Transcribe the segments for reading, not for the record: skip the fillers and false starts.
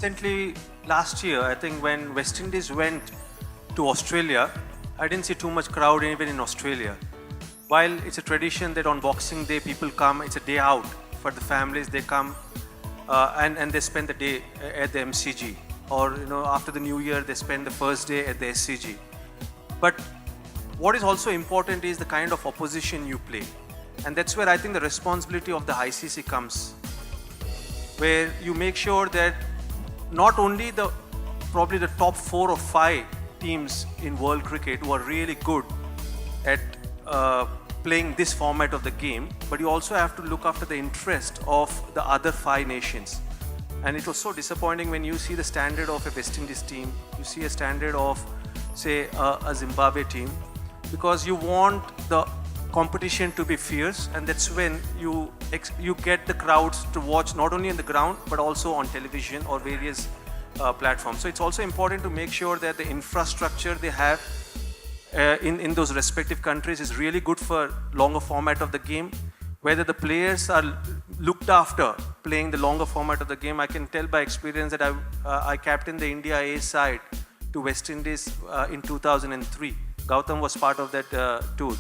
Recently, last year, I think when West Indies went to Australia, I didn't see too much crowd even in Australia. While it's a tradition that on Boxing Day people come, it's a day out for the families. They come and they spend the day at the MCG, or after the New Year they spend the first day at the SCG. But what is also important is the kind of opposition you play, and that's where I think the responsibility of the ICC comes, where you make sure that not only probably the top 4 or 5 teams in world cricket who are really good at playing this format of the game, but you also have to look after the interest of the other 5 nations. And it was so disappointing when you see the standard of a West Indies team, you see a standard of, say, a Zimbabwe team, because you want the competition to be fierce, and that's when you get the crowds to watch not only on the ground but also on television or various platforms. So it's also important to make sure that the infrastructure they have in those respective countries is really good for longer format of the game, whether the players are looked after playing the longer format of the game. I can tell by experience that I captained the India A side to West Indies in 2003. Gautam was part of that tour.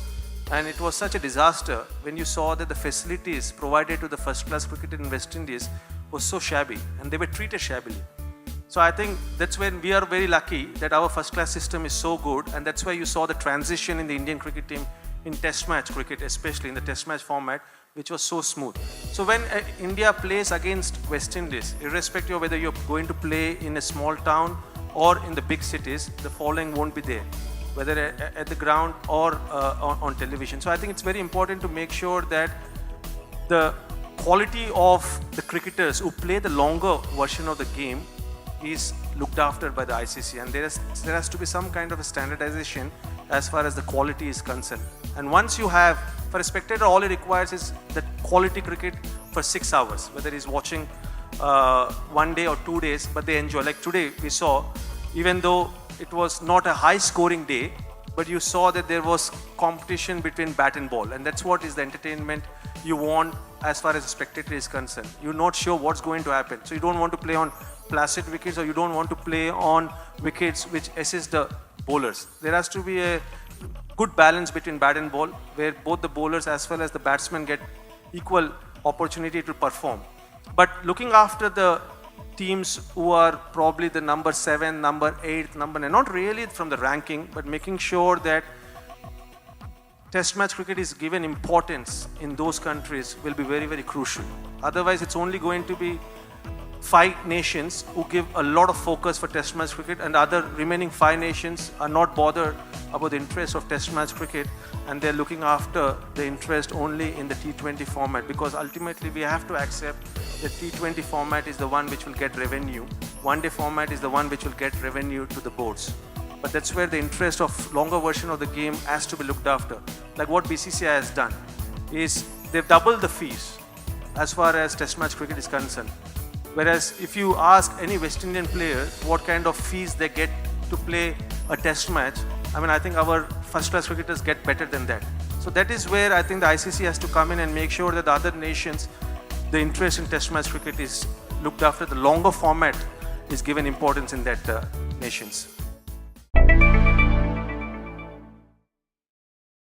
And it was such a disaster when you saw that the facilities provided to the first class cricket in West Indies was so shabby, and they were treated shabbily. So I think that's when we are very lucky that our first class system is so good, and that's why you saw the transition in the Indian cricket team in test match cricket, especially in the test match format, which was so smooth. So when India plays against West Indies, irrespective of whether you're going to play in a small town or in the big cities, the following won't be there, whether at the ground or on television. So I think it's very important to make sure that the quality of the cricketers who play the longer version of the game is looked after by the ICC, and there has to be some kind of a standardization as far as the quality is concerned. And once you have, for a spectator, all it requires is that quality cricket for 6 hours, whether he's watching 1 day or 2 days, but they enjoy. Like today we saw, even though it was not a high scoring day, but you saw that there was competition between bat and ball, and that's what is the entertainment you want as far as the spectator is concerned. You're not sure what's going to happen, so you don't want to play on placid wickets, or you don't want to play on wickets which assist the bowlers. There has to be a good balance between bat and ball, where both the bowlers as well as the batsmen get equal opportunity to perform. But looking after the teams who are probably the number 7, number 8, number 9, not really from the ranking, but making sure that test match cricket is given importance in those countries will be very, very crucial. Otherwise, it's only going to be 5 nations who give a lot of focus for test match cricket, and other remaining 5 nations are not bothered about the interest of test match cricket, and they're looking after the interest only in the T20 format, because ultimately we have to accept that T20 format is the one which will get revenue. One day format is the one which will get revenue to the boards. But that's where the interest of longer version of the game has to be looked after. Like what BCCI has done is they've doubled the fees as far as test match cricket is concerned. Whereas if you ask any West Indian player what kind of fees they get to play a test match, I think our first class cricketers get better than that. So that is where I think the ICC has to come in and make sure that the other nations, the interest in test match cricket is looked after, the longer format is given importance in that nations.